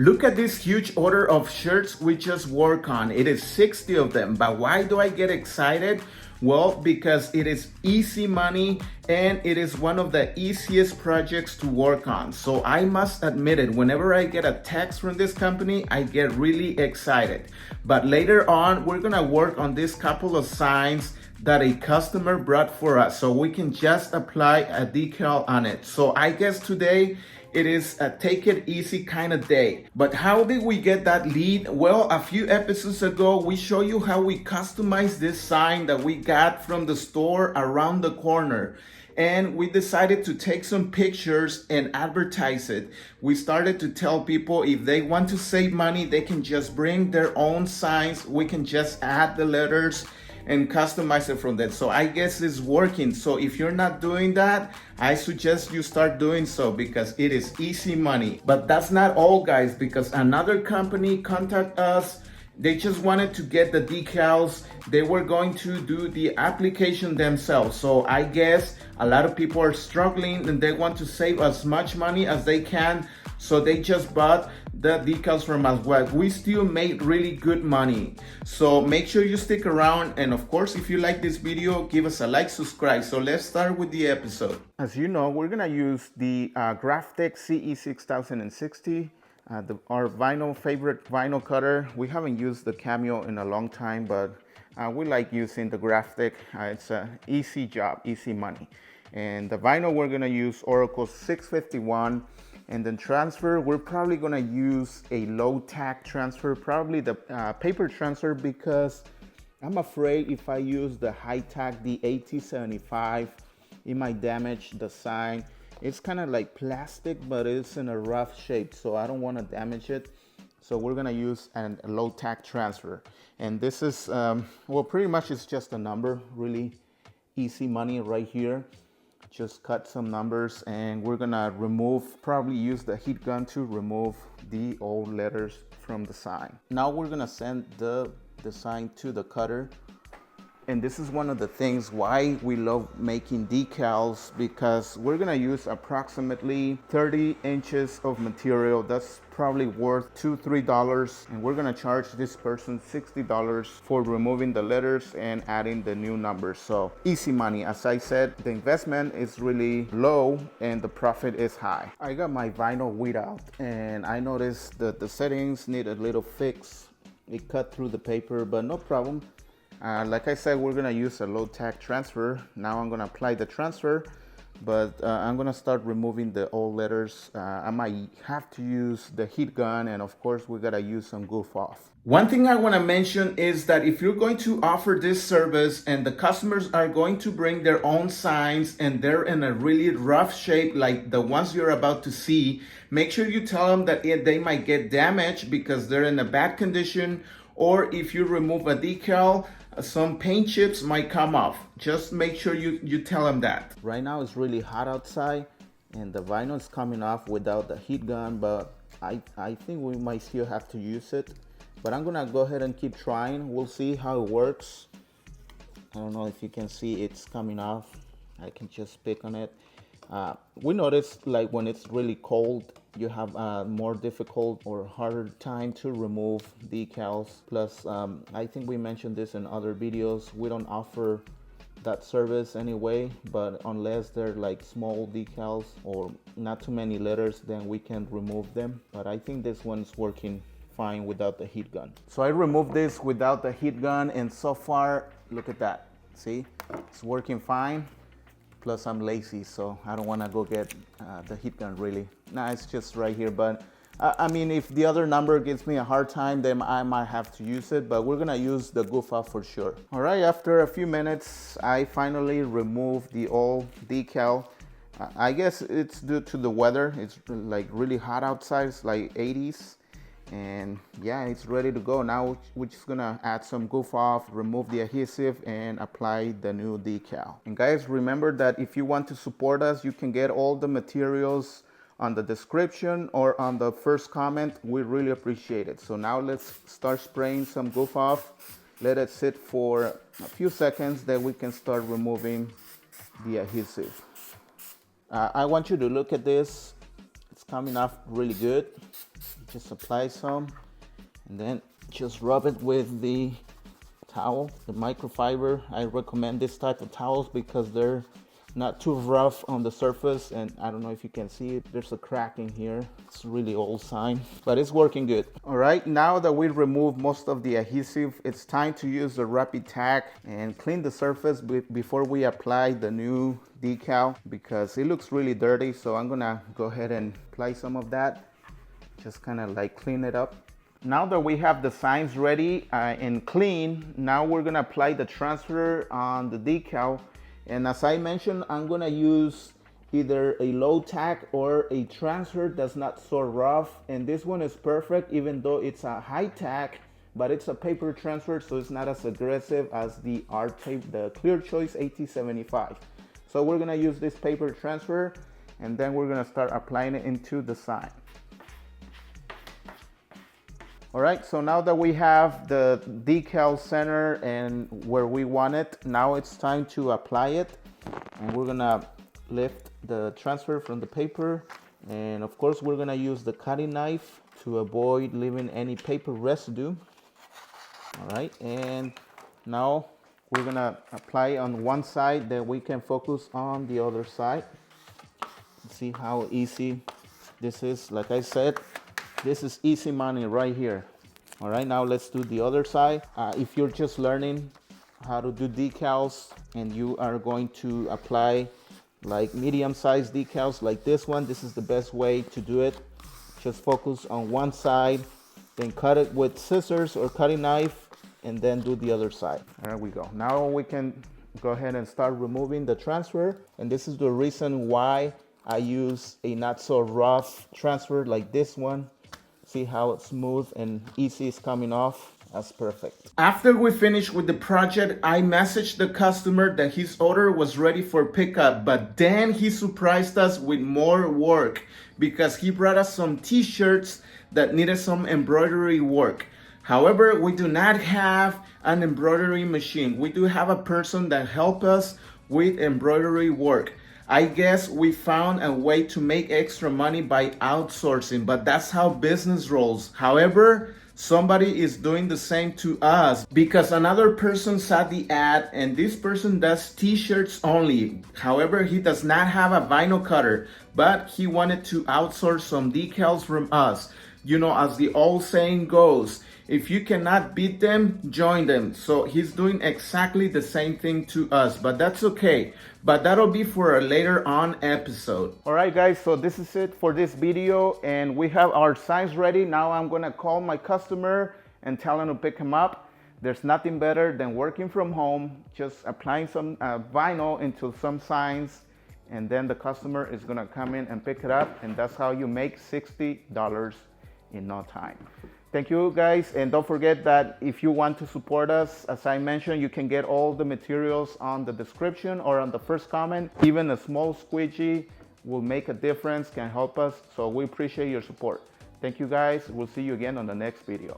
Look at this huge order of shirts we just worked on. It is 60 of them. But why do I get excited? Well, because it is easy money and it is one of the easiest projects to work on. So I must admit it, whenever I get a text from this company, I get really excited. But later on, we're gonna work on this couple of signs that a customer brought for us, so we can just apply a decal on it. So I guess today it is a take it easy kind of day. But how did we get that lead? Well, a few episodes ago, we show you how we customized this sign that we got from the store around the corner. And we decided to take some pictures and advertise it. We started to tell people if they want to save money, they can just bring their own signs. We can just add the letters and customize it from that. So I guess it's working. So if you're not doing that, I suggest you start doing so because it is easy money. But that's not all, guys, because another company contacted us. They just wanted to get the decals. They were going to do the application themselves. So I guess a lot of people are struggling and they want to save as much money as they can. So they just bought the decals from us. But we still made really good money. So make sure you stick around. And of course, if you like this video, give us a like, subscribe. So let's start with the episode. As you know, we're gonna use the Graphtec CE6060. Our favorite vinyl cutter. We haven't used the Cameo in a long time, but we like using the Graphtec. It's an easy job, easy money. And the vinyl we're gonna use Oracle 651. And then transfer, we're probably gonna use a low tack transfer, probably the paper transfer, because I'm afraid if I use the high tack, the AT75, it might damage the sign. It's kind of like plastic, but it's in a rough shape, so I don't want to damage it. So we're gonna use a low tack transfer. And this is, well, pretty much it's just a number, really easy money right here. Just cut some numbers and we're gonna probably use the heat gun to remove the old letters from the sign. Now we're gonna send the sign to the cutter. And this is one of the things why we love making decals, because we're gonna use approximately 30 inches of material. That's probably worth $2-3, and we're gonna charge this person $60 for removing the letters and adding the new numbers. So easy money. As I said, the investment is really low and the profit is high. I got my vinyl weed out and I noticed that the settings need a little fix. It cut through the paper, but no problem. Like I said, we're gonna use a low tack transfer. Now I'm gonna apply the transfer, but I'm gonna start removing the old letters. I might have to use the heat gun, and of course we gotta use some goof off. One thing I wanna mention is that if you're going to offer this service and the customers are going to bring their own signs and they're in a really rough shape like the ones you're about to see, make sure you tell them that they might get damaged because they're in a bad condition, or if you remove a decal, some paint chips might come off. Just make sure you tell them that. Right now it's really hot outside and the vinyl is coming off without the heat gun, but I think we might still have to use it. But I'm gonna go ahead and keep trying. We'll see how it works. I don't know if you can see it's coming off. I can just pick on it. We noticed like when it's really cold, you have a more difficult or harder time to remove decals. Plus, I think we mentioned this in other videos, we don't offer that service anyway, but unless they're like small decals or not too many letters, then we can remove them. But I think this one's working fine without the heat gun. So I removed this without the heat gun, and so far, look at that. See, it's working fine. Plus I'm lazy, so I don't want to go get the heat gun really. Nah, it's just right here, but I mean, if the other number gives me a hard time, then I might have to use it, but we're gonna use the goof off for sure. All right, after a few minutes, I finally removed the old decal. I guess it's due to the weather. It's like really hot outside, it's like 80s. And yeah, it's ready to go. Now we're just gonna add some goof off, remove the adhesive, and apply the new decal. And guys, remember that if you want to support us, you can get all the materials on the description or on the first comment. We really appreciate it. So now let's start spraying some goof off. Let it sit for a few seconds, then we can start removing the adhesive. I want you to look at this. It's coming off really good. just apply some and then just rub it with the towel, the microfiber. I recommend this type of towels because they're not too rough on the surface, and I don't know if you can see it, there's a crack in here. It's a really old sign, but it's working good. All right, now that we removed most of the adhesive, it's time to use the rapid tack and clean the surface before we apply the new decal, because it looks really dirty. So I'm gonna go ahead and apply some of that, just kind of like clean it up. Now that we have the signs ready and clean, now we're gonna apply the transfer on the decal. And as I mentioned, I'm gonna use either a low tack or a transfer that's not so rough. And this one is perfect, even though it's a high tack, but it's a paper transfer, so it's not as aggressive as the art tape, the Clear Choice AT75. So we're gonna use this paper transfer, and then we're gonna start applying it into the sign. All right, so now that we have the decal center and where we want it, now it's time to apply it. And we're gonna lift the transfer from the paper. And of course, we're gonna use the cutting knife to avoid leaving any paper residue. All right, and now we're gonna apply on one side, then we can focus on the other side. See how easy this is. Like I said, this is easy money right here. All right, now let's do the other side. If you're just learning how to do decals and you are going to apply like medium-sized decals like this one, this is the best way to do it. Just focus on one side, then cut it with scissors or cutting knife, and then do the other side. There we go. Now we can go ahead and start removing the transfer. And this is the reason why I use a not so rough transfer like this one. See how it's smooth and easy is coming off. That's perfect. After we finished with the project, I messaged the customer that his order was ready for pickup, but then he surprised us with more work because he brought us some t-shirts that needed some embroidery work. However, we do not have an embroidery machine. We do have a person that helps us with embroidery work. I guess we found a way to make extra money by outsourcing, but that's how business rolls. However, somebody is doing the same to us because another person saw the ad, and this person does t-shirts only. However, he does not have a vinyl cutter, but he wanted to outsource some decals from us. You know, as the old saying goes, if you cannot beat them, join them. So he's doing exactly the same thing to us, but that's okay. But that'll be for a later on episode. All right, guys, so this is it for this video, and we have our signs ready. Now I'm gonna call my customer and tell him to pick him up. There's nothing better than working from home, just applying some vinyl into some signs, and then the customer is gonna come in and pick it up, and that's how you make $60 in no time. Thank you, guys, and don't forget that if you want to support us, as I mentioned, you can get all the materials on the description or on the first comment. Even a small squeegee will make a difference, can help us, so we appreciate your support. Thank you, guys. We'll see you again on the next video.